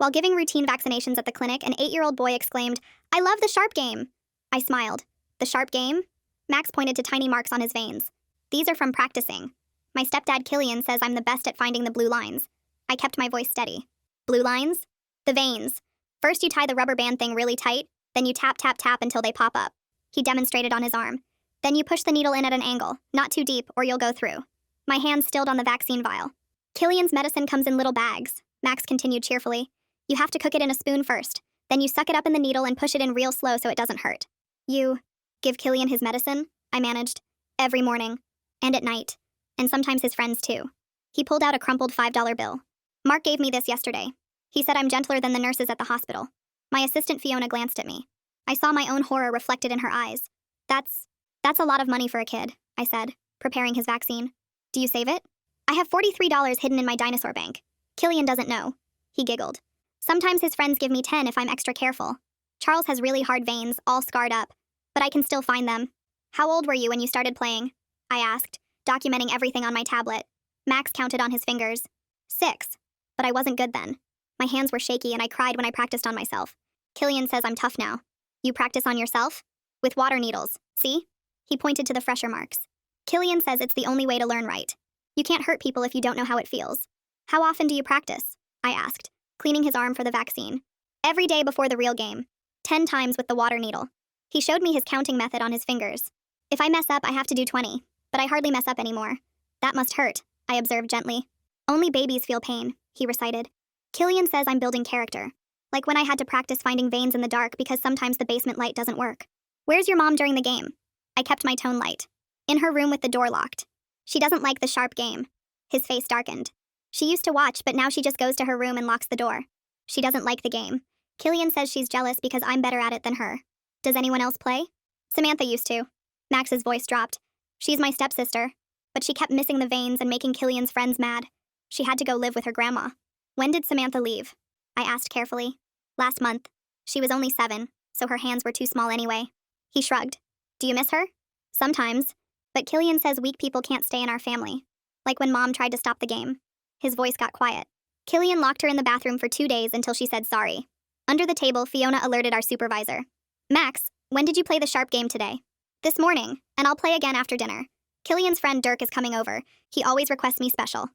While giving routine vaccinations at the clinic, an 8-year-old boy exclaimed, "I love the sharp game." I smiled. The sharp game? Max pointed to tiny marks on his veins. These are from practicing. My stepdad Killian says I'm the best at finding the blue lines. I kept my voice steady. Blue lines? The veins. First you tie the rubber band thing really tight, then you tap, tap, tap until they pop up. He demonstrated on his arm. Then you push the needle in at an angle, not too deep, or you'll go through. My hands stilled on the vaccine vial. Killian's medicine comes in little bags, Max continued cheerfully. You have to cook it in a spoon first, then you suck it up in the needle and push it in real slow so it doesn't hurt. You give Killian his medicine? I managed. Every morning. And at night. And sometimes his friends too. He pulled out a crumpled $5 bill. Mark gave me this yesterday. He said I'm gentler than the nurses at the hospital. My assistant Fiona glanced at me. I saw my own horror reflected in her eyes. That's a lot of money for a kid, I said, preparing his vaccine. Do you save it? I have $43 hidden in my dinosaur bank. Killian doesn't know. He giggled. Sometimes his friends give me 10 if I'm extra careful. Charles has really hard veins, all scarred up, but I can still find them. How old were you when you started playing? I asked, documenting everything on my tablet. Max counted on his fingers. 6. But I wasn't good then. My hands were shaky and I cried when I practiced on myself. Killian says I'm tough now. You practice on yourself? With water needles, see? He pointed to the fresher marks. Killian says it's the only way to learn right. You can't hurt people if you don't know how it feels. How often do you practice? I asked, cleaning his arm for the vaccine. Every day before the real game. 10 times with the water needle. He showed me his counting method on his fingers. If I mess up, I have to do 20, but I hardly mess up anymore. That must hurt, I observed gently. Only babies feel pain, he recited. Killian says I'm building character. Like when I had to practice finding veins in the dark because sometimes the basement light doesn't work. Where's your mom during the game? I kept my tone light. In her room with the door locked. She doesn't like the sharp game. His face darkened. She used to watch, but now she just goes to her room and locks the door. She doesn't like the game. Killian says she's jealous because I'm better at it than her. Does anyone else play? Samantha used to. Max's voice dropped. She's my stepsister. But she kept missing the veins and making Killian's friends mad. She had to go live with her grandma. When did Samantha leave? I asked carefully. Last month. She was only 7, so her hands were too small anyway. He shrugged. Do you miss her? Sometimes. But Killian says weak people can't stay in our family. Like when Mom tried to stop the game. His voice got quiet. Killian locked her in the bathroom for 2 days until she said sorry. Under the table, Fiona alerted our supervisor. Max, when did you play the sharp game today? This morning, and I'll play again after dinner. Killian's friend Dirk is coming over. He always requests me special.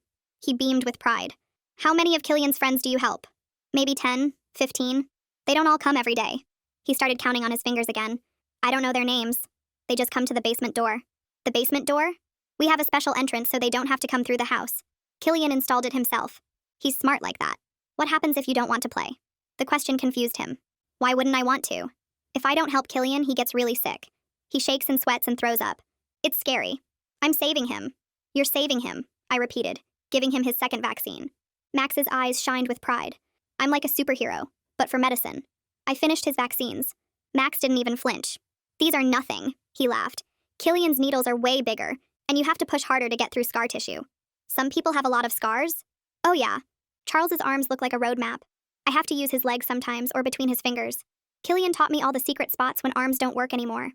He beamed with pride. How many of Killian's friends do you help? Maybe 10, 15. They don't all come every day. He started counting on his fingers again. I don't know their names. They just come to the basement door. The basement door? We have a special entrance so they don't have to come through the house. Killian installed it himself. He's smart like that. What happens if you don't want to play? The question confused him. Why wouldn't I want to? If I don't help Killian, he gets really sick. He shakes and sweats and throws up. It's scary. I'm saving him. You're saving him, I repeated, giving him his second vaccine. Max's eyes shined with pride. I'm like a superhero, but for medicine. I finished his vaccines. Max didn't even flinch. These are nothing, he laughed. Killian's needles are way bigger, and you have to push harder to get through scar tissue. Some people have a lot of scars. Oh yeah. Charles's arms look like a road map. I have to use his legs sometimes or between his fingers. Killian taught me all the secret spots when arms don't work anymore.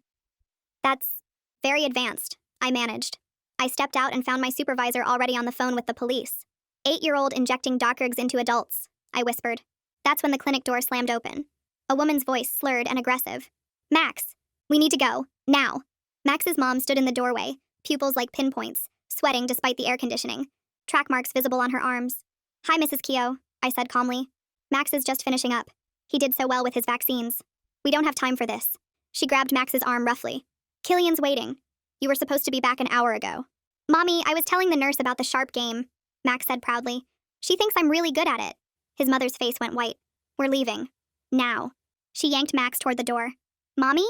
That's very advanced, I managed. I stepped out and found my supervisor already on the phone with the police. 8-year-old injecting doctorgs into adults, I whispered. That's when the clinic door slammed open. A woman's voice slurred and aggressive. Max, we need to go, now. Max's mom stood in the doorway, pupils like pinpoints, sweating despite the air conditioning, track marks visible on her arms. Hi, Mrs. Keogh, I said calmly. Max is just finishing up. He did so well with his vaccines. We don't have time for this. She grabbed Max's arm roughly. Killian's waiting. You were supposed to be back an hour ago. Mommy, I was telling the nurse about the sharp game, Max said proudly. She thinks I'm really good at it. His mother's face went white. We're leaving. Now. She yanked Max toward the door. Mommy?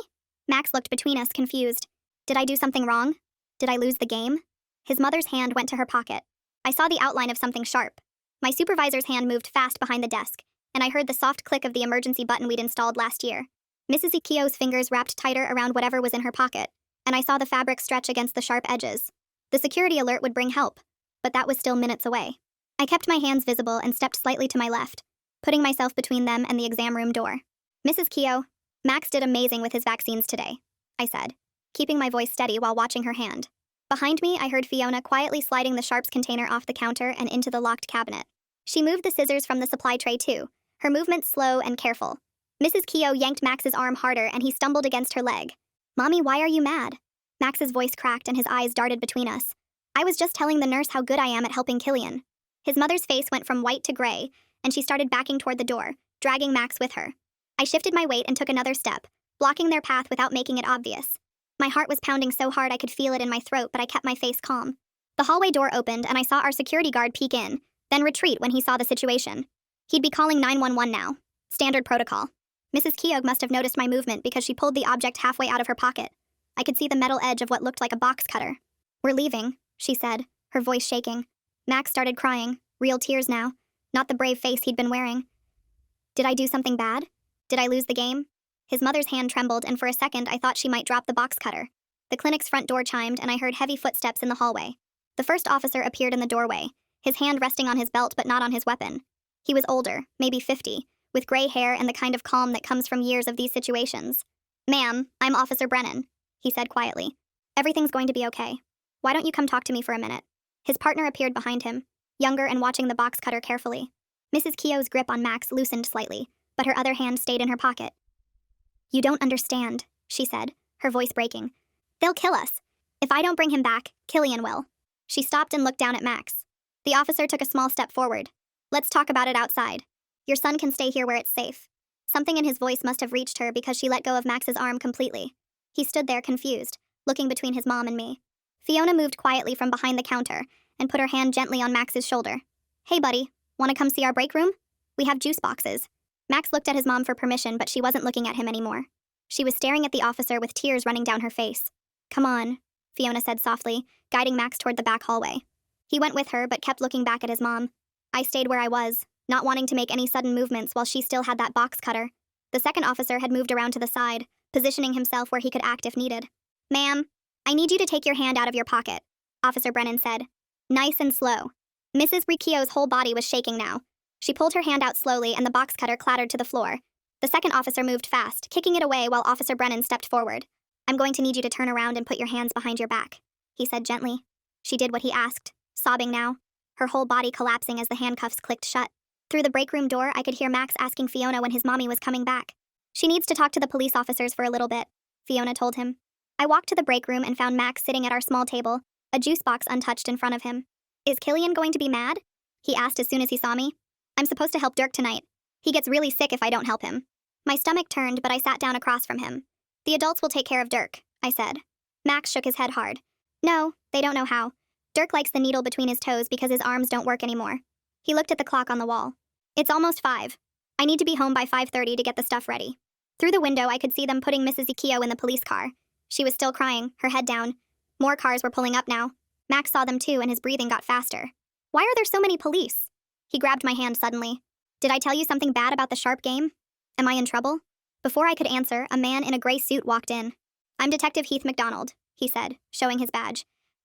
Max looked between us, confused. Did I do something wrong? Did I lose the game? His mother's hand went to her pocket. I saw the outline of something sharp. My supervisor's hand moved fast behind the desk, and I heard the soft click of the emergency button we'd installed last year. Mrs. Keogh's fingers wrapped tighter around whatever was in her pocket, and I saw the fabric stretch against the sharp edges. The security alert would bring help, but that was still minutes away. I kept my hands visible and stepped slightly to my left, putting myself between them and the exam room door. Mrs. Keogh, Max did amazing with his vaccines today, I said, keeping my voice steady while watching her hand. Behind me, I heard Fiona quietly sliding the sharps container off the counter and into the locked cabinet. She moved the scissors from the supply tray too, her movements slow and careful. Mrs. Keogh yanked Max's arm harder and he stumbled against her leg. "Mommy, why are you mad?" Max's voice cracked and his eyes darted between us. "I was just telling the nurse how good I am at helping Killian." His mother's face went from white to gray, and she started backing toward the door, dragging Max with her. I shifted my weight and took another step, blocking their path without making it obvious. My heart was pounding so hard I could feel it in my throat, but I kept my face calm. The hallway door opened and I saw our security guard peek in, then retreat when he saw the situation. He'd be calling 911 now. Standard protocol. Mrs. Keogh must have noticed my movement because she pulled the object halfway out of her pocket. I could see the metal edge of what looked like a box cutter. "We're leaving," she said, her voice shaking. Max started crying, real tears now, not the brave face he'd been wearing. "Did I do something bad? Did I lose the game?" His mother's hand trembled, and for a second I thought she might drop the box cutter. The clinic's front door chimed, and I heard heavy footsteps in the hallway. The first officer appeared in the doorway, his hand resting on his belt but not on his weapon. He was older, maybe 50, with gray hair and the kind of calm that comes from years of these situations. "Ma'am, I'm Officer Brennan," he said quietly. "Everything's going to be okay. Why don't you come talk to me for a minute?" His partner appeared behind him, younger and watching the box cutter carefully. Mrs. Keogh's grip on Max loosened slightly, but her other hand stayed in her pocket. "You don't understand," she said, her voice breaking. "They'll kill us. If I don't bring him back, Killian will." She stopped and looked down at Max. The officer took a small step forward. "Let's talk about it outside. Your son can stay here where it's safe." Something in his voice must have reached her because she let go of Max's arm completely. He stood there confused, looking between his mom and me. Fiona moved quietly from behind the counter and put her hand gently on Max's shoulder. "Hey, buddy, want to come see our break room? We have juice boxes." Max looked at his mom for permission, but she wasn't looking at him anymore. She was staring at the officer with tears running down her face. "Come on," Fiona said softly, guiding Max toward the back hallway. He went with her, but kept looking back at his mom. I stayed where I was, not wanting to make any sudden movements while she still had that box cutter. The second officer had moved around to the side, positioning himself where he could act if needed. "Ma'am, I need you to take your hand out of your pocket," Officer Brennan said. Nice and slow. Mrs. Keogh's whole body was shaking now. She pulled her hand out slowly and the box cutter clattered to the floor. The second officer moved fast, kicking it away while Officer Brennan stepped forward. "I'm going to need you to turn around and put your hands behind your back," he said gently. She did what he asked, sobbing now, her whole body collapsing as the handcuffs clicked shut. Through the break room door, I could hear Max asking Fiona when his mommy was coming back. "She needs to talk to the police officers for a little bit," Fiona told him. I walked to the break room and found Max sitting at our small table, a juice box untouched in front of him. "Is Killian going to be mad?" he asked as soon as he saw me. "I'm supposed to help Dirk tonight. He gets really sick if I don't help him." My stomach turned, but I sat down across from him. "The adults will take care of Dirk," I said. Max shook his head hard. "No, they don't know how. Dirk likes the needle between his toes because his arms don't work anymore." He looked at the clock on the wall. "It's almost 5. I need to be home by 5:30 to get the stuff ready." Through the window, I could see them putting Mrs. Keogh in the police car. She was still crying, her head down. More cars were pulling up now. Max saw them too, and his breathing got faster. "Why are there so many police?" He grabbed my hand suddenly. "Did I tell you something bad about the sharp game? Am I in trouble?" Before I could answer, a man in a gray suit walked in. "I'm Detective Heath MacDonald," he said, showing his badge.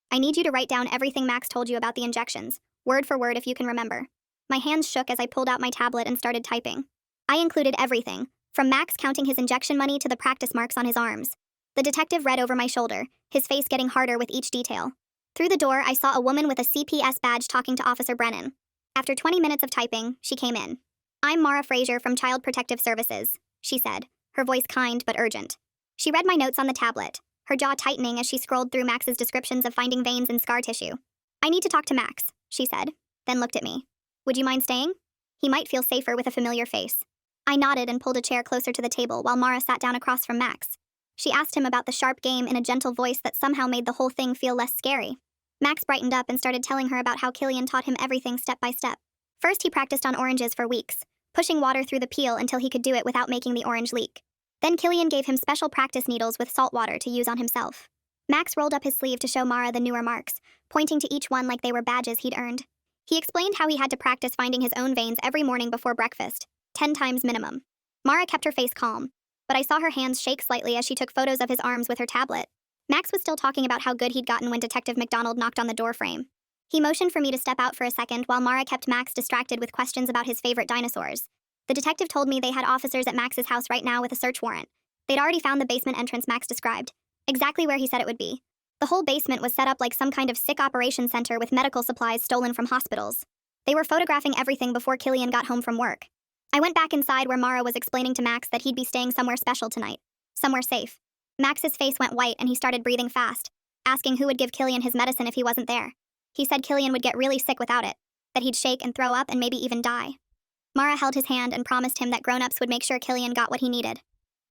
"I need you to write down everything Max told you about the injections, word for word if you can remember." My hands shook as I pulled out my tablet and started typing. I included everything, from Max counting his injection money to the practice marks on his arms. The detective read over my shoulder, his face getting harder with each detail. Through the door, I saw a woman with a CPS badge talking to Officer Brennan. After 20 minutes of typing, she came in. "I'm Mara Fraser from Child Protective Services," she said, her voice kind but urgent. She read my notes on the tablet, her jaw tightening as she scrolled through Max's descriptions of finding veins and scar tissue. "I need to talk to Max," she said, then looked at me. "Would you mind staying? He might feel safer with a familiar face." I nodded and pulled a chair closer to the table while Mara sat down across from Max. She asked him about the sharp game in a gentle voice that somehow made the whole thing feel less scary. Max brightened up and started telling her about how Killian taught him everything step by step. First, he practiced on oranges for weeks, pushing water through the peel until he could do it without making the orange leak. Then Killian gave him special practice needles with salt water to use on himself. Max rolled up his sleeve to show Mara the newer marks, pointing to each one like they were badges he'd earned. He explained how he had to practice finding his own veins every morning before breakfast, 10 times minimum. Mara kept her face calm, but I saw her hands shake slightly as she took photos of his arms with her tablet. Max was still talking about how good he'd gotten when Detective MacDonald knocked on the door frame. He motioned for me to step out for a second while Mara kept Max distracted with questions about his favorite dinosaurs. The detective told me they had officers at Max's house right now with a search warrant. They'd already found the basement entrance Max described, exactly where he said it would be. The whole basement was set up like some kind of sick operation center with medical supplies stolen from hospitals. They were photographing everything before Killian got home from work. I went back inside where Mara was explaining to Max that he'd be staying somewhere special tonight, somewhere safe. Max's face went white and he started breathing fast, asking who would give Killian his medicine if he wasn't there. He said Killian would get really sick without it, that he'd shake and throw up and maybe even die. Mara held his hand and promised him that grown-ups would make sure Killian got what he needed.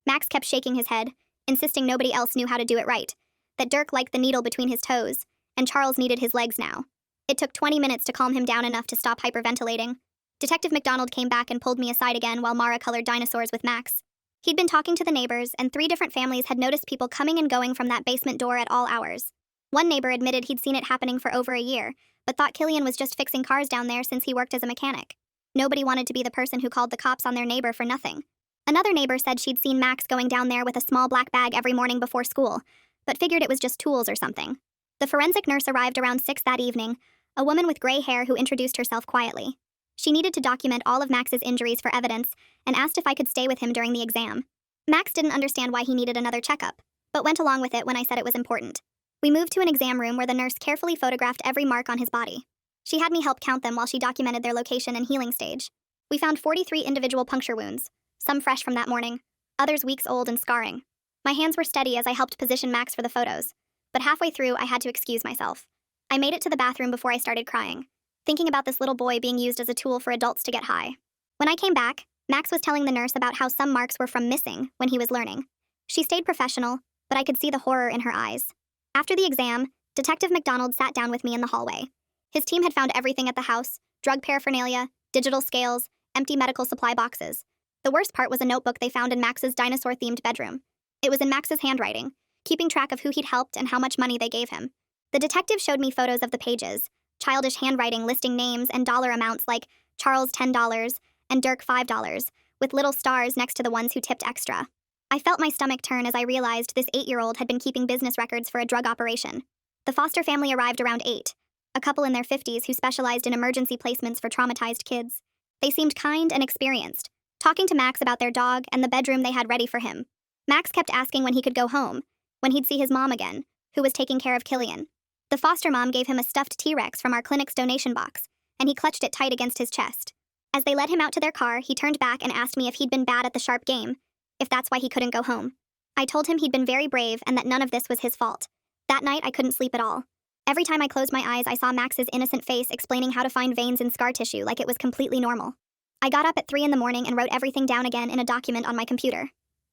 Max kept shaking his head, insisting nobody else knew how to do it right, that Dirk liked the needle between his toes, and Charles needed his legs now. It took 20 minutes to calm him down enough to stop hyperventilating. Detective McDonald came back and pulled me aside again while Mara colored dinosaurs with Max. He'd been talking to the neighbors, and 3 different families had noticed people coming and going from that basement door at all hours. One neighbor admitted he'd seen it happening for over a year, but thought Killian was just fixing cars down there since he worked as a mechanic. Nobody wanted to be the person who called the cops on their neighbor for nothing. Another neighbor said she'd seen Max going down there with a small black bag every morning before school, but figured it was just tools or something. The forensic nurse arrived around 6 that evening, a woman with gray hair who introduced herself quietly. She needed to document all of Max's injuries for evidence and asked if I could stay with him during the exam. Max didn't understand why he needed another checkup, but went along with it when I said it was important. We moved to an exam room where the nurse carefully photographed every mark on his body. She had me help count them while she documented their location and healing stage. We found 43 individual puncture wounds, some fresh from that morning, others weeks old and scarring. My hands were steady as I helped position Max for the photos, but halfway through I had to excuse myself. I made it to the bathroom before I started crying, thinking about this little boy being used as a tool for adults to get high. When I came back, Max was telling the nurse about how some marks were from missing when he was learning. She stayed professional, but I could see the horror in her eyes. After the exam, Detective McDonald sat down with me in the hallway. His team had found everything at the house: drug paraphernalia, digital scales, empty medical supply boxes. The worst part was a notebook they found in Max's dinosaur-themed bedroom. It was in Max's handwriting, keeping track of who he'd helped and how much money they gave him. The detective showed me photos of the pages, childish handwriting listing names and dollar amounts like Charles $10 and Dirk $5, with little stars next to the ones who tipped extra. I felt my stomach turn as I realized this 8-year-old had been keeping business records for a drug operation. The foster family arrived around 8, a couple in their 50s who specialized in emergency placements for traumatized kids. They seemed kind and experienced, talking to Max about their dog and the bedroom they had ready for him. Max kept asking when he could go home, when he'd see his mom again, who was taking care of Killian. The foster mom gave him a stuffed T-Rex from our clinic's donation box, and he clutched it tight against his chest. As they led him out to their car, he turned back and asked me if he'd been bad at the sharp game, if that's why he couldn't go home. I told him he'd been very brave and that none of this was his fault. That night, I couldn't sleep at all. Every time I closed my eyes, I saw Max's innocent face explaining how to find veins in scar tissue like it was completely normal. I got up at 3 in the morning and wrote everything down again in a document on my computer.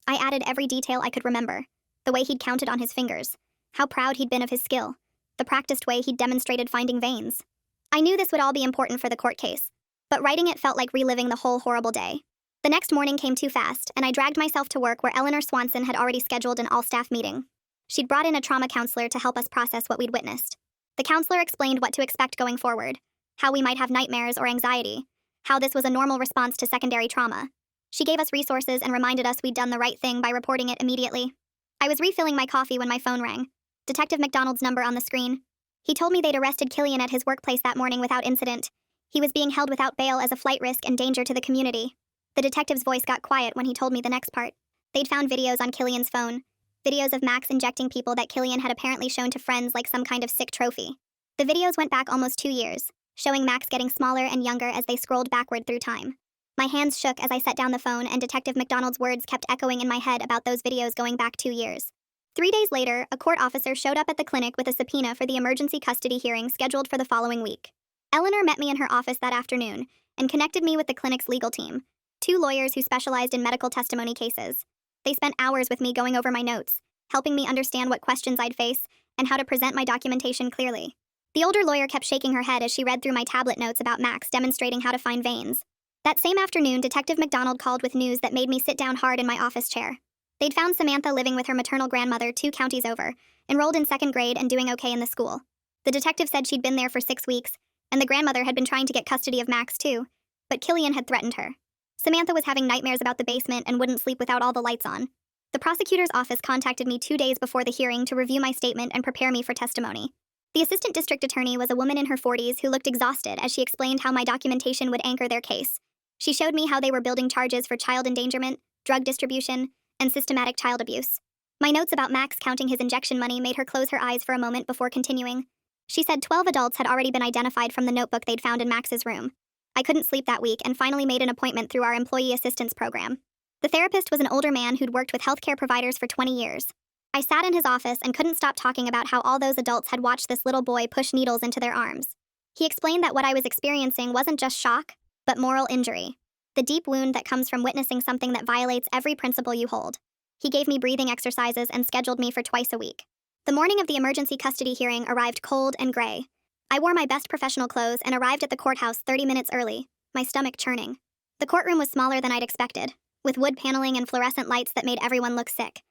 I added every detail I could remember: the way he'd counted on his fingers, how proud he'd been of his skill, the practiced way he'd demonstrated finding veins. I knew this would all be important for the court case, but writing it felt like reliving the whole horrible day. The next morning came too fast, and I dragged myself to work where Eleanor Swanson had already scheduled an all-staff meeting. She'd brought in a trauma counselor to help us process what we'd witnessed. The counselor explained what to expect going forward, how we might have nightmares or anxiety, how this was a normal response to secondary trauma. She gave us resources and reminded us we'd done the right thing by reporting it immediately. I was refilling my coffee when my phone rang. Detective McDonald's number on the screen. He told me they'd arrested Killian at his workplace that morning without incident. He was being held without bail as a flight risk and danger to the community. The detective's voice got quiet when he told me the next part. They'd found videos on Killian's phone. Videos of Max injecting people that Killian had apparently shown to friends like some kind of sick trophy. The videos went back almost 2 years, showing Max getting smaller and younger as they scrolled backward through time. My hands shook as I set down the phone, and Detective McDonald's words kept echoing in my head about those videos going back 2 years. 3 days later, a court officer showed up at the clinic with a subpoena for the emergency custody hearing scheduled for the following week. Eleanor met me in her office that afternoon and connected me with the clinic's legal team, 2 lawyers who specialized in medical testimony cases. They spent hours with me going over my notes, helping me understand what questions I'd face and how to present my documentation clearly. The older lawyer kept shaking her head as she read through my tablet notes about Max demonstrating how to find veins. That same afternoon, Detective McDonald called with news that made me sit down hard in my office chair. They'd found Samantha living with her maternal grandmother 2 counties over, enrolled in 2nd grade and doing okay in the school. The detective said she'd been there for 6 weeks, and the grandmother had been trying to get custody of Max too, but Killian had threatened her. Samantha was having nightmares about the basement and wouldn't sleep without all the lights on. The prosecutor's office contacted me 2 days before the hearing to review my statement and prepare me for testimony. The assistant district attorney was a woman in her 40s who looked exhausted as she explained how my documentation would anchor their case. She showed me how they were building charges for child endangerment, drug distribution, and systematic child abuse. My notes about Max counting his injection money made her close her eyes for a moment before continuing. She said 12 adults had already been identified from the notebook they'd found in Max's room. I couldn't sleep that week and finally made an appointment through our employee assistance program. The therapist was an older man who'd worked with healthcare providers for 20 years. I sat in his office and couldn't stop talking about how all those adults had watched this little boy push needles into their arms. He explained that what I was experiencing wasn't just shock, but moral injury. The deep wound that comes from witnessing something that violates every principle you hold. He gave me breathing exercises and scheduled me for twice a week. The morning of the emergency custody hearing arrived cold and gray. I wore my best professional clothes and arrived at the courthouse 30 minutes early, my stomach churning. The courtroom was smaller than I'd expected, with wood paneling and fluorescent lights that made everyone look sick.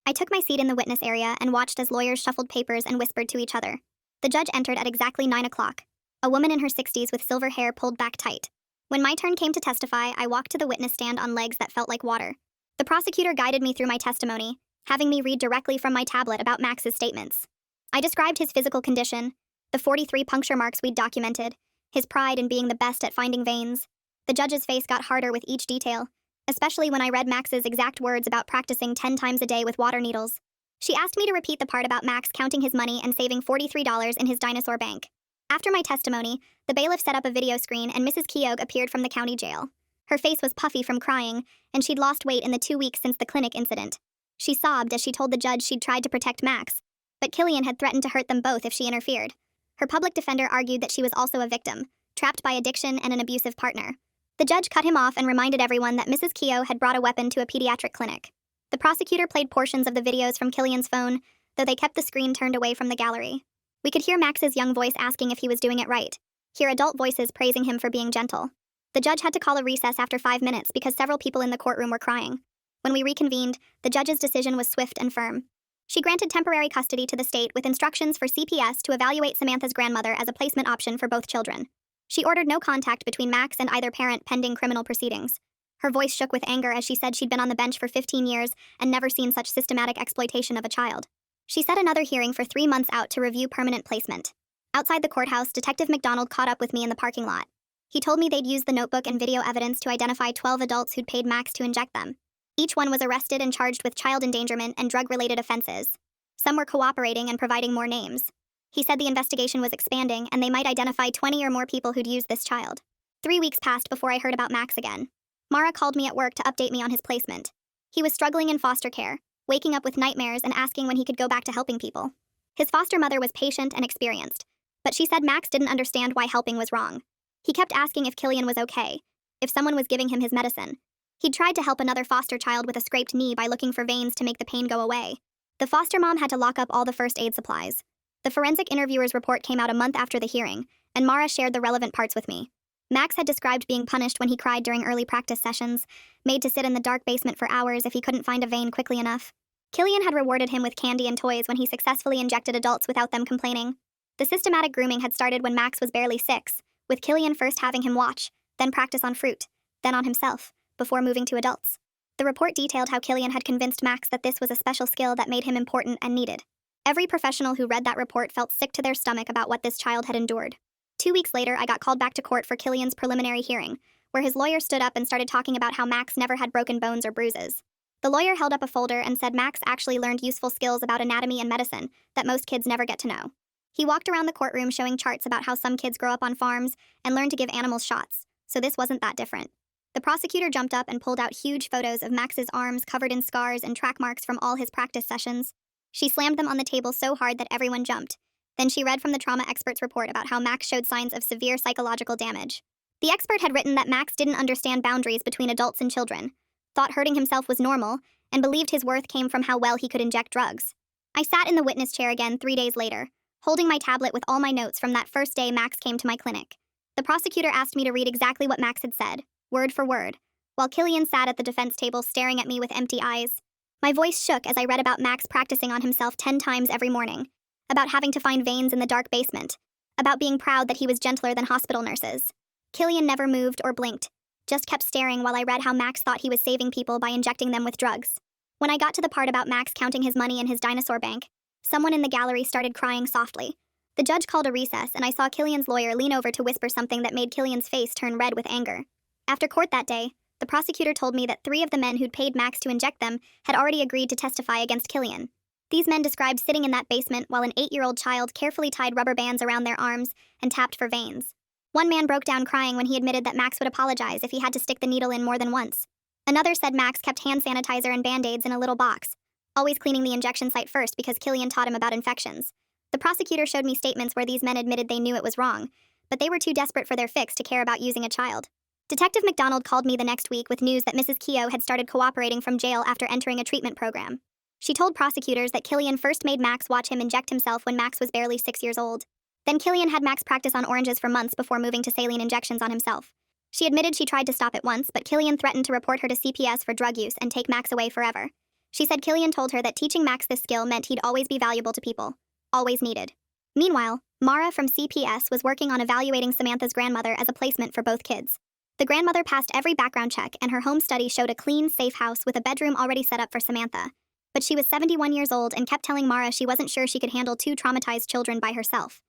I took my seat in the witness area and watched as lawyers shuffled papers and whispered to each other. The judge entered at exactly 9 o'clock. A woman in her 60s with silver hair pulled back tight. When my turn came to testify, I walked to the witness stand on legs that felt like water. The prosecutor guided me through my testimony, having me read directly from my tablet about Max's statements. I described his physical condition, the 43 puncture marks we'd documented, his pride in being the best at finding veins. The judge's face got harder with each detail, especially when I read Max's exact words about practicing 10 times a day with water needles. She asked me to repeat the part about Max counting his money and saving $43 in his dinosaur bank. After my testimony, the bailiff set up a video screen and Mrs. Keogh appeared from the county jail. Her face was puffy from crying, and she'd lost weight in the 2 weeks since the clinic incident. She sobbed as she told the judge she'd tried to protect Max, but Killian had threatened to hurt them both if she interfered. Her public defender argued that she was also a victim, trapped by addiction and an abusive partner. The judge cut him off and reminded everyone that Mrs. Keogh had brought a weapon to a pediatric clinic. The prosecutor played portions of the videos from Killian's phone, though they kept the screen turned away from the gallery. We could hear Max's young voice asking if he was doing it right, hear adult voices praising him for being gentle. The judge had to call a recess after 5 minutes because several people in the courtroom were crying. When we reconvened, the judge's decision was swift and firm. She granted temporary custody to the state with instructions for CPS to evaluate Samantha's grandmother as a placement option for both children. She ordered no contact between Max and either parent pending criminal proceedings. Her voice shook with anger as she said she'd been on the bench for 15 years and never seen such systematic exploitation of a child. She set another hearing for 3 months out to review permanent placement. Outside the courthouse, Detective McDonald caught up with me in the parking lot. He told me they'd used the notebook and video evidence to identify 12 adults who'd paid Max to inject them. Each one was arrested and charged with child endangerment and drug-related offenses. Some were cooperating and providing more names. He said the investigation was expanding and they might identify 20 or more people who'd used this child. 3 weeks passed before I heard about Max again. Mara called me at work to update me on his placement. He was struggling in foster care, waking up with nightmares and asking when he could go back to helping people. His foster mother was patient and experienced, but she said Max didn't understand why helping was wrong. He kept asking if Killian was okay, if someone was giving him his medicine. He'd tried to help another foster child with a scraped knee by looking for veins to make the pain go away. The foster mom had to lock up all the first aid supplies. The forensic interviewer's report came out a month after the hearing, and Mara shared the relevant parts with me. Max had described being punished when he cried during early practice sessions, made to sit in the dark basement for hours if he couldn't find a vein quickly enough. Killian had rewarded him with candy and toys when he successfully injected adults without them complaining. The systematic grooming had started when Max was barely 6, with Killian first having him watch, then practice on fruit, then on himself, before moving to adults. The report detailed how Killian had convinced Max that this was a special skill that made him important and needed. Every professional who read that report felt sick to their stomach about what this child had endured. 2 weeks later, I got called back to court for Killian's preliminary hearing, where his lawyer stood up and started talking about how Max never had broken bones or bruises. The lawyer held up a folder and said Max actually learned useful skills about anatomy and medicine that most kids never get to know. He walked around the courtroom showing charts about how some kids grow up on farms and learn to give animals shots, so this wasn't that different. The prosecutor jumped up and pulled out huge photos of Max's arms covered in scars and track marks from all his practice sessions. She slammed them on the table so hard that everyone jumped. Then she read from the trauma expert's report about how Max showed signs of severe psychological damage. The expert had written that Max didn't understand boundaries between adults and children, thought hurting himself was normal, and believed his worth came from how well he could inject drugs. I sat in the witness chair again 3 days later, holding my tablet with all my notes from that first day Max came to my clinic. The prosecutor asked me to read exactly what Max had said, word for word, while Killian sat at the defense table staring at me with empty eyes. My voice shook as I read about Max practicing on himself 10 times every morning, about having to find veins in the dark basement, about being proud that he was gentler than hospital nurses. Killian never moved or blinked, just kept staring while I read how Max thought he was saving people by injecting them with drugs. When I got to the part about Max counting his money in his dinosaur bank, someone in the gallery started crying softly. The judge called a recess, and I saw Killian's lawyer lean over to whisper something that made Killian's face turn red with anger. After court that day, the prosecutor told me that 3 of the men who'd paid Max to inject them had already agreed to testify against Killian. These men described sitting in that basement while an 8-year-old child carefully tied rubber bands around their arms and tapped for veins. One man broke down crying when he admitted that Max would apologize if he had to stick the needle in more than once. Another said Max kept hand sanitizer and band-aids in a little box, always cleaning the injection site first because Killian taught him about infections. The prosecutor showed me statements where these men admitted they knew it was wrong, but they were too desperate for their fix to care about using a child. Detective McDonald called me the next week with news that Mrs. Keogh had started cooperating from jail after entering a treatment program. She told prosecutors that Killian first made Max watch him inject himself when Max was barely 6 years old. Then Killian had Max practice on oranges for months before moving to saline injections on himself. She admitted she tried to stop it once, but Killian threatened to report her to CPS for drug use and take Max away forever. She said Killian told her that teaching Max this skill meant he'd always be valuable to people. Always needed. Meanwhile, Mara from CPS was working on evaluating Samantha's grandmother as a placement for both kids. The grandmother passed every background check, and her home study showed a clean, safe house with a bedroom already set up for Samantha. But she was 71 years old and kept telling Mara she wasn't sure she could handle 2 traumatized children by herself.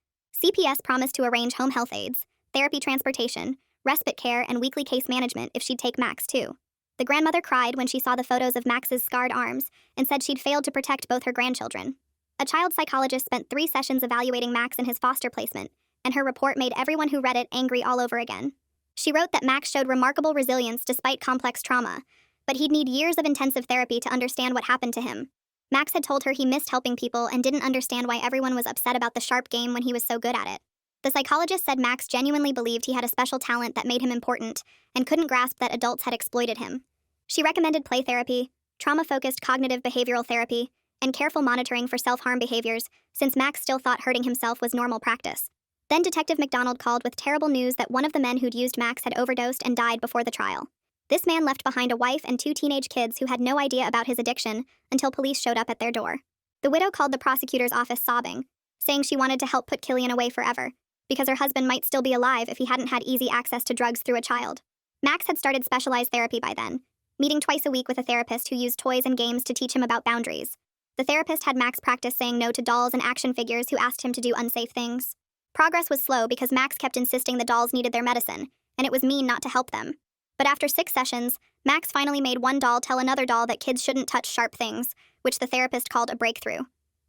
CPS promised to arrange home health aides, therapy transportation, respite care, and weekly case management if she'd take Max too. The grandmother cried when she saw the photos of Max's scarred arms and said she'd failed to protect both her grandchildren. A child psychologist spent 3 sessions evaluating Max in his foster placement, and her report made everyone who read it angry all over again. She wrote that Max showed remarkable resilience despite complex trauma, but he'd need years of intensive therapy to understand what happened to him. Max had told her he missed helping people and didn't understand why everyone was upset about the sharp game when he was so good at it. The psychologist said Max genuinely believed he had a special talent that made him important and couldn't grasp that adults had exploited him. She recommended play therapy, trauma-focused cognitive behavioral therapy, and careful monitoring for self-harm behaviors, since Max still thought hurting himself was normal practice. Then Detective McDonald called with terrible news that one of the men who'd used Max had overdosed and died before the trial. This man left behind a wife and 2 teenage kids who had no idea about his addiction until police showed up at their door. The widow called the prosecutor's office sobbing, saying she wanted to help put Killian away forever, because her husband might still be alive if he hadn't had easy access to drugs through a child. Max had started specialized therapy by then, meeting twice a week with a therapist who used toys and games to teach him about boundaries. The therapist had Max practice saying no to dolls and action figures who asked him to do unsafe things. Progress was slow because Max kept insisting the dolls needed their medicine, and it was mean not to help them. But after 6 sessions, Max finally made one doll tell another doll that kids shouldn't touch sharp things, which the therapist called a breakthrough.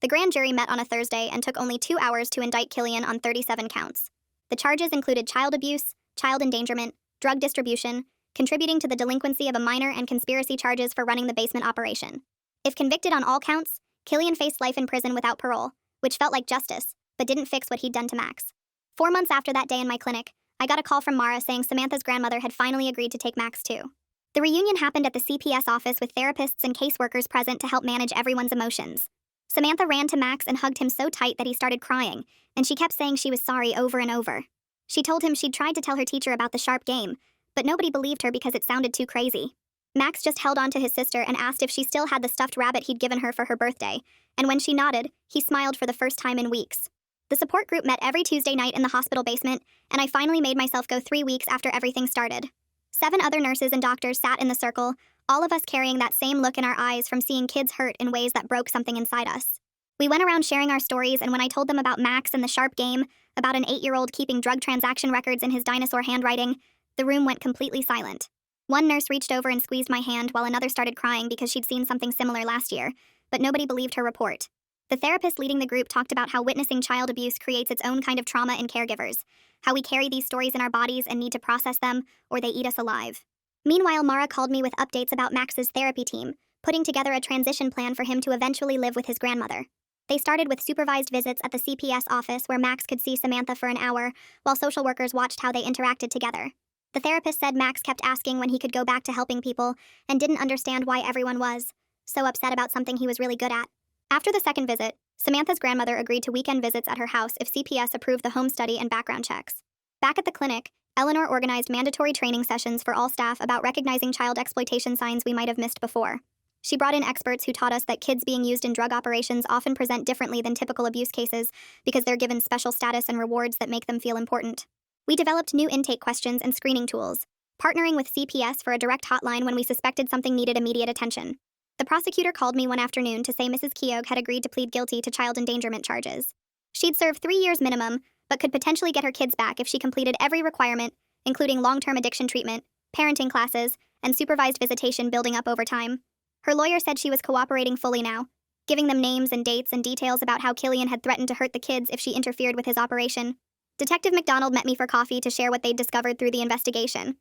The grand jury met on a Thursday and took only 2 hours to indict Killian on 37 counts. The charges included child abuse, child endangerment, drug distribution, contributing to the delinquency of a minor, and conspiracy charges for running the basement operation. If convicted on all counts, Killian faced life in prison without parole, which felt like justice, but didn't fix what he'd done to Max. 4 months after that day in my clinic, I got a call from Mara saying Samantha's grandmother had finally agreed to take Max too. The reunion happened at the CPS office with therapists and caseworkers present to help manage everyone's emotions. Samantha ran to Max and hugged him so tight that he started crying, and she kept saying she was sorry over and over. She told him she'd tried to tell her teacher about the sharp game, but nobody believed her because it sounded too crazy. Max just held on to his sister and asked if she still had the stuffed rabbit he'd given her for her birthday, and when she nodded, he smiled for the first time in weeks. The support group met every Tuesday night in the hospital basement, and I finally made myself go 3 weeks after everything started. 7 other nurses and doctors sat in the circle, all of us carrying that same look in our eyes from seeing kids hurt in ways that broke something inside us. We went around sharing our stories, and when I told them about Max and the sharp game, about an 8-year-old keeping drug transaction records in his dinosaur handwriting, the room went completely silent. One nurse reached over and squeezed my hand while another started crying because she'd seen something similar last year, but nobody believed her report. The therapist leading the group talked about how witnessing child abuse creates its own kind of trauma in caregivers, how we carry these stories in our bodies and need to process them, or they eat us alive. Meanwhile, Mara called me with updates about Max's therapy team, putting together a transition plan for him to eventually live with his grandmother. They started with supervised visits at the CPS office where Max could see Samantha for an hour, while social workers watched how they interacted together. The therapist said Max kept asking when he could go back to helping people and didn't understand why everyone was so upset about something he was really good at. After the second visit, Samantha's grandmother agreed to weekend visits at her house if CPS approved the home study and background checks. Back at the clinic, Eleanor organized mandatory training sessions for all staff about recognizing child exploitation signs we might have missed before. She brought in experts who taught us that kids being used in drug operations often present differently than typical abuse cases because they're given special status and rewards that make them feel important. We developed new intake questions and screening tools, partnering with CPS for a direct hotline when we suspected something needed immediate attention. The prosecutor called me one afternoon to say Mrs. Keogh had agreed to plead guilty to child endangerment charges. She'd serve 3 years minimum, but could potentially get her kids back if she completed every requirement, including long-term addiction treatment, parenting classes, and supervised visitation building up over time. Her lawyer said she was cooperating fully now, giving them names and dates and details about how Killian had threatened to hurt the kids if she interfered with his operation. Detective McDonald met me for coffee to share what they'd discovered through the investigation.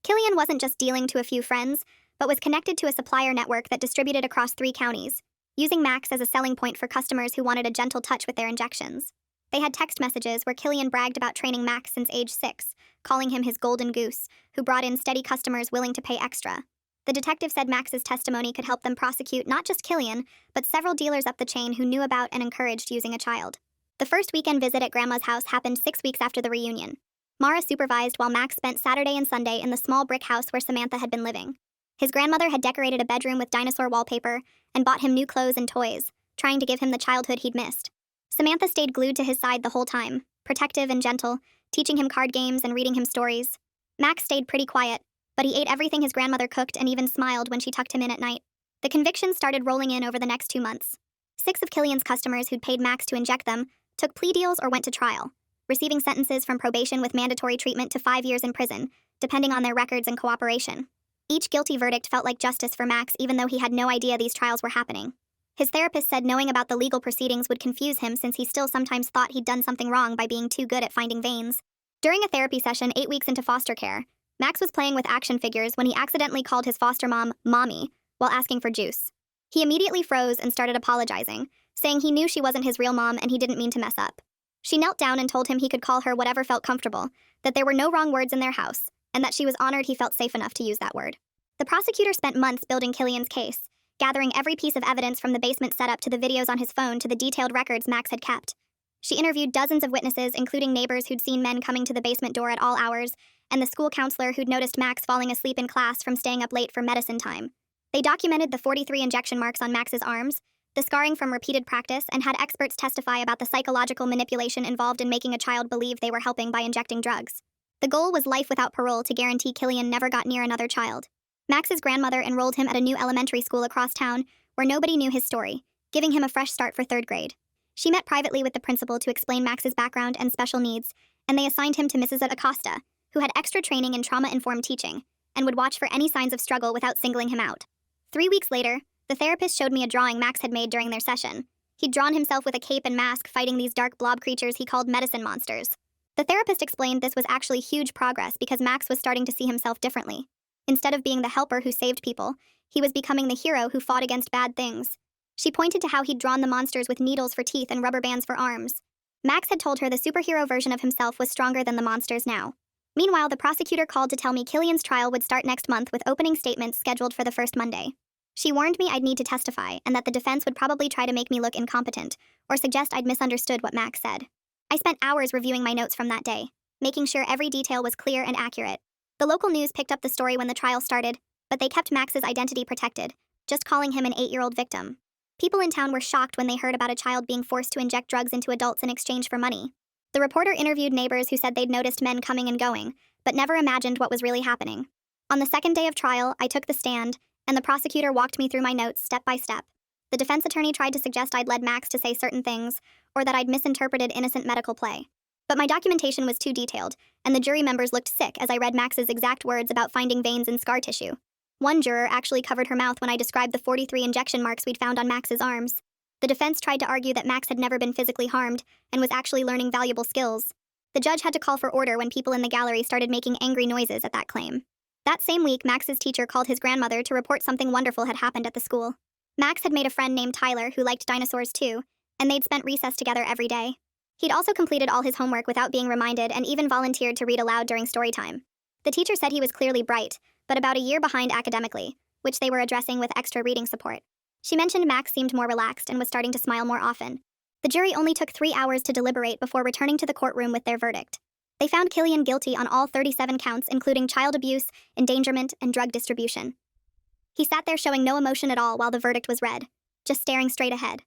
Killian wasn't just dealing to a few friends, but was connected to a supplier network that distributed across 3 counties, using Max as a selling point for customers who wanted a gentle touch with their injections. They had text messages where Killian bragged about training Max since age 6, calling him his golden goose, who brought in steady customers willing to pay extra. The detective said Max's testimony could help them prosecute not just Killian, but several dealers up the chain who knew about and encouraged using a child. The first weekend visit at Grandma's house happened 6 weeks after the reunion. Mara supervised while Max spent Saturday and Sunday in the small brick house where Samantha had been living. His grandmother had decorated a bedroom with dinosaur wallpaper and bought him new clothes and toys, trying to give him the childhood he'd missed. Samantha stayed glued to his side the whole time, protective and gentle, teaching him card games and reading him stories. Max stayed pretty quiet, but he ate everything his grandmother cooked and even smiled when she tucked him in at night. The convictions started rolling in over the next 2 months. 6 of Killian's customers who'd paid Max to inject them took plea deals or went to trial, receiving sentences from probation with mandatory treatment to 5 years in prison, depending on their records and cooperation. Each guilty verdict felt like justice for Max even though he had no idea these trials were happening. His therapist said knowing about the legal proceedings would confuse him since he still sometimes thought he'd done something wrong by being too good at finding veins. During a therapy session 8 weeks into foster care, Max was playing with action figures when he accidentally called his foster mom, Mommy, while asking for juice. He immediately froze and started apologizing, saying he knew she wasn't his real mom and he didn't mean to mess up. She knelt down and told him he could call her whatever felt comfortable, that there were no wrong words in their house, and that she was honored he felt safe enough to use that word. The prosecutor spent months building Killian's case, gathering every piece of evidence from the basement setup to the videos on his phone to the detailed records Max had kept. She interviewed dozens of witnesses, including neighbors who'd seen men coming to the basement door at all hours, and the school counselor who'd noticed Max falling asleep in class from staying up late for medicine time. They documented the 43 injection marks on Max's arms, the scarring from repeated practice, and had experts testify about the psychological manipulation involved in making a child believe they were helping by injecting drugs. The goal was life without parole to guarantee Killian never got near another child. Max's grandmother enrolled him at a new elementary school across town where nobody knew his story, giving him a fresh start for 3rd grade. She met privately with the principal to explain Max's background and special needs, and they assigned him to Mrs. Acosta, who had extra training in trauma-informed teaching, and would watch for any signs of struggle without singling him out. 3 weeks later, the therapist showed me a drawing Max had made during their session. He'd drawn himself with a cape and mask fighting these dark blob creatures he called medicine monsters. The therapist explained this was actually huge progress because Max was starting to see himself differently. Instead of being the helper who saved people, he was becoming the hero who fought against bad things. She pointed to how he'd drawn the monsters with needles for teeth and rubber bands for arms. Max had told her the superhero version of himself was stronger than the monsters now. Meanwhile, the prosecutor called to tell me Killian's trial would start next month with opening statements scheduled for the first Monday. She warned me I'd need to testify and that the defense would probably try to make me look incompetent or suggest I'd misunderstood what Max said. I spent hours reviewing my notes from that day, making sure every detail was clear and accurate. The local news picked up the story when the trial started, but they kept Max's identity protected, just calling him an 8-year-old victim. People in town were shocked when they heard about a child being forced to inject drugs into adults in exchange for money. The reporter interviewed neighbors who said they'd noticed men coming and going, but never imagined what was really happening. On the 2nd day of trial, I took the stand, and the prosecutor walked me through my notes step by step. The defense attorney tried to suggest I'd led Max to say certain things, or that I'd misinterpreted innocent medical play. But my documentation was too detailed, and the jury members looked sick as I read Max's exact words about finding veins in scar tissue. One juror actually covered her mouth when I described the 43 injection marks we'd found on Max's arms. The defense tried to argue that Max had never been physically harmed and was actually learning valuable skills. The judge had to call for order when people in the gallery started making angry noises at that claim. That same week, Max's teacher called his grandmother to report something wonderful had happened at the school. Max had made a friend named Tyler who liked dinosaurs too, and they'd spent recess together every day. He'd also completed all his homework without being reminded and even volunteered to read aloud during story time. The teacher said he was clearly bright, but about a year behind academically, which they were addressing with extra reading support. She mentioned Max seemed more relaxed and was starting to smile more often. The jury only took 3 hours to deliberate before returning to the courtroom with their verdict. They found Killian guilty on all 37 counts, including child abuse, endangerment, and drug distribution. He sat there showing no emotion at all while the verdict was read, just staring straight ahead.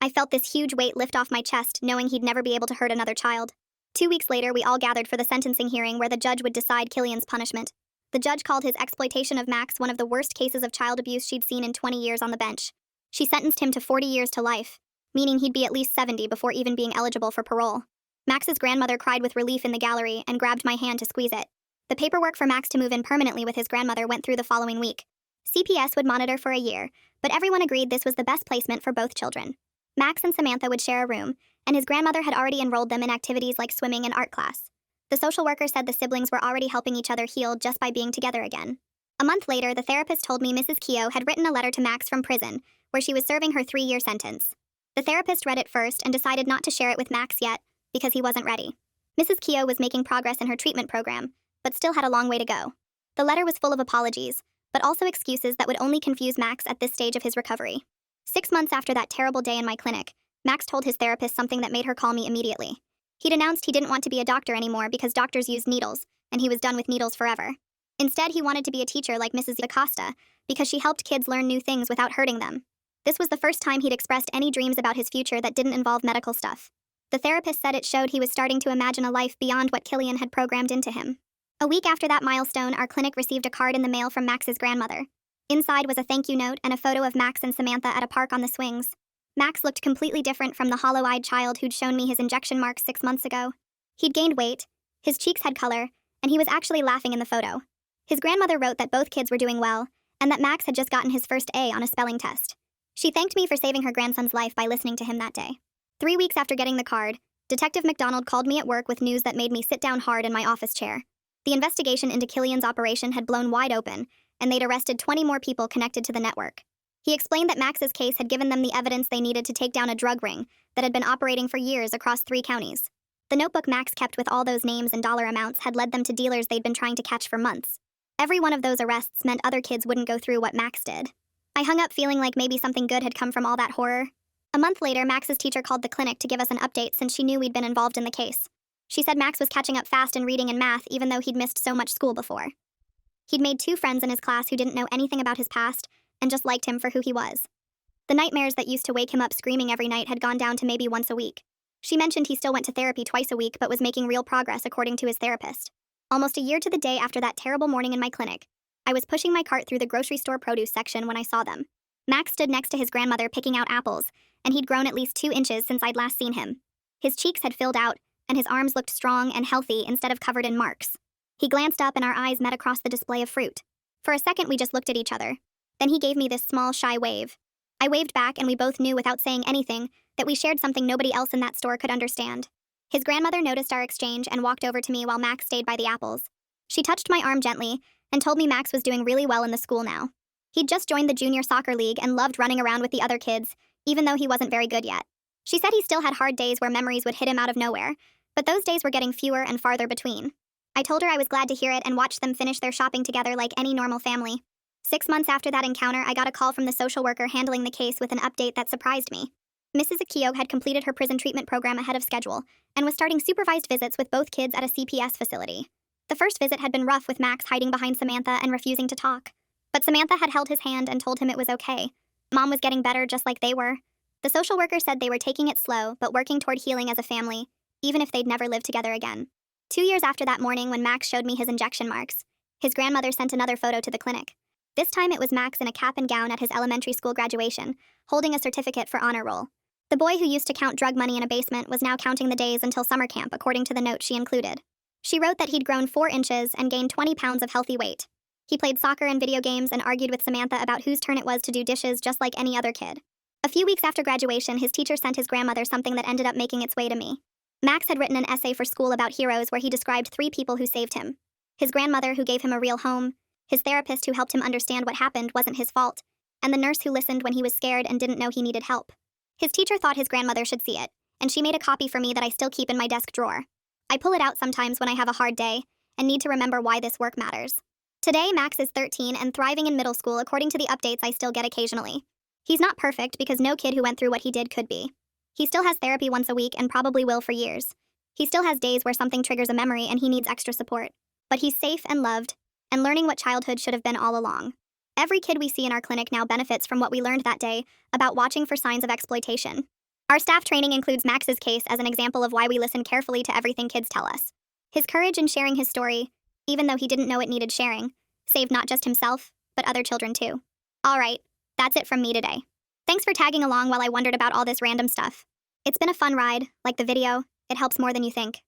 I felt this huge weight lift off my chest, knowing he'd never be able to hurt another child. 2 weeks later, we all gathered for the sentencing hearing where the judge would decide Killian's punishment. The judge called his exploitation of Max one of the worst cases of child abuse she'd seen in 20 years on the bench. She sentenced him to 40 years to life, meaning he'd be at least 70 before even being eligible for parole. Max's grandmother cried with relief in the gallery and grabbed my hand to squeeze it. The paperwork for Max to move in permanently with his grandmother went through the following week. CPS would monitor for a year, but everyone agreed this was the best placement for both children. Max and Samantha would share a room, and his grandmother had already enrolled them in activities like swimming and art class. The social worker said the siblings were already helping each other heal just by being together again. A month later, the therapist told me Mrs. Keogh had written a letter to Max from prison, where she was serving her 3-year sentence. The therapist read it first and decided not to share it with Max yet, because he wasn't ready. Mrs. Keogh was making progress in her treatment program, but still had a long way to go. The letter was full of apologies, but also excuses that would only confuse Max at this stage of his recovery. 6 months after that terrible day in my clinic, Max told his therapist something that made her call me immediately. He'd announced he didn't want to be a doctor anymore because doctors used needles, and he was done with needles forever. Instead, he wanted to be a teacher like Mrs. Acosta, because she helped kids learn new things without hurting them. This was the first time he'd expressed any dreams about his future that didn't involve medical stuff. The therapist said it showed he was starting to imagine a life beyond what Killian had programmed into him. A week after that milestone, our clinic received a card in the mail from Max's grandmother. Inside was a thank you note and a photo of Max and Samantha at a park on the swings. Max looked completely different from the hollow-eyed child who'd shown me his injection marks 6 months ago. He'd gained weight, his cheeks had color, and he was actually laughing in the photo. His grandmother wrote that both kids were doing well, and that Max had just gotten his first A on a spelling test. She thanked me for saving her grandson's life by listening to him that day. 3 weeks after getting the card, Detective McDonald called me at work with news that made me sit down hard in my office chair. The investigation into Killian's operation had blown wide open, and they'd arrested 20 more people connected to the network. He explained that Max's case had given them the evidence they needed to take down a drug ring that had been operating for years across 3 counties. The notebook Max kept with all those names and dollar amounts had led them to dealers they'd been trying to catch for months. Every one of those arrests meant other kids wouldn't go through what Max did. I hung up feeling like maybe something good had come from all that horror. A month later, Max's teacher called the clinic to give us an update since she knew we'd been involved in the case. She said Max was catching up fast in reading and math even though he'd missed so much school before. He'd made 2 friends in his class who didn't know anything about his past and just liked him for who he was. The nightmares that used to wake him up screaming every night had gone down to maybe once a week. She mentioned he still went to therapy twice a week but was making real progress according to his therapist. Almost a year to the day after that terrible morning in my clinic, I was pushing my cart through the grocery store produce section when I saw them. Max stood next to his grandmother picking out apples, and he'd grown at least 2 inches since I'd last seen him. His cheeks had filled out, and his arms looked strong and healthy instead of covered in marks. He glanced up and our eyes met across the display of fruit. For a second we just looked at each other. Then he gave me this small, shy wave. I waved back and we both knew without saying anything that we shared something nobody else in that store could understand. His grandmother noticed our exchange and walked over to me while Max stayed by the apples. She touched my arm gently and told me Max was doing really well in the school now. He'd just joined the junior soccer league and loved running around with the other kids, even though he wasn't very good yet. She said he still had hard days where memories would hit him out of nowhere, but those days were getting fewer and farther between. I told her I was glad to hear it and watched them finish their shopping together like any normal family. 6 months after that encounter, I got a call from the social worker handling the case with an update that surprised me. Mrs. Keogh had completed her prison treatment program ahead of schedule and was starting supervised visits with both kids at a CPS facility. The first visit had been rough with Max hiding behind Samantha and refusing to talk. But Samantha had held his hand and told him it was okay. Mom was getting better just like they were. The social worker said they were taking it slow, but working toward healing as a family, even if they'd never live together again. 2 years after that morning when Max showed me his injection marks, his grandmother sent another photo to the clinic. This time it was Max in a cap and gown at his elementary school graduation, holding a certificate for honor roll. The boy who used to count drug money in a basement was now counting the days until summer camp, according to the note she included. She wrote that he'd grown 4 inches and gained 20 pounds of healthy weight. He played soccer and video games and argued with Samantha about whose turn it was to do dishes just like any other kid. A few weeks after graduation, his teacher sent his grandmother something that ended up making its way to me. Max had written an essay for school about heroes where he described 3 people who saved him. His grandmother who gave him a real home, his therapist who helped him understand what happened wasn't his fault, and the nurse who listened when he was scared and didn't know he needed help. His teacher thought his grandmother should see it, and she made a copy for me that I still keep in my desk drawer. I pull it out sometimes when I have a hard day and need to remember why this work matters. Today, Max is 13 and thriving in middle school according to the updates I still get occasionally. He's not perfect because no kid who went through what he did could be. He still has therapy once a week and probably will for years. He still has days where something triggers a memory and he needs extra support. But he's safe and loved, and learning what childhood should have been all along. Every kid we see in our clinic now benefits from what we learned that day about watching for signs of exploitation. Our staff training includes Max's case as an example of why we listen carefully to everything kids tell us. His courage in sharing his story, even though he didn't know it needed sharing, saved not just himself, but other children too. All right, that's it from me today. Thanks for tagging along while I wondered about all this random stuff. It's been a fun ride, like the video, it helps more than you think.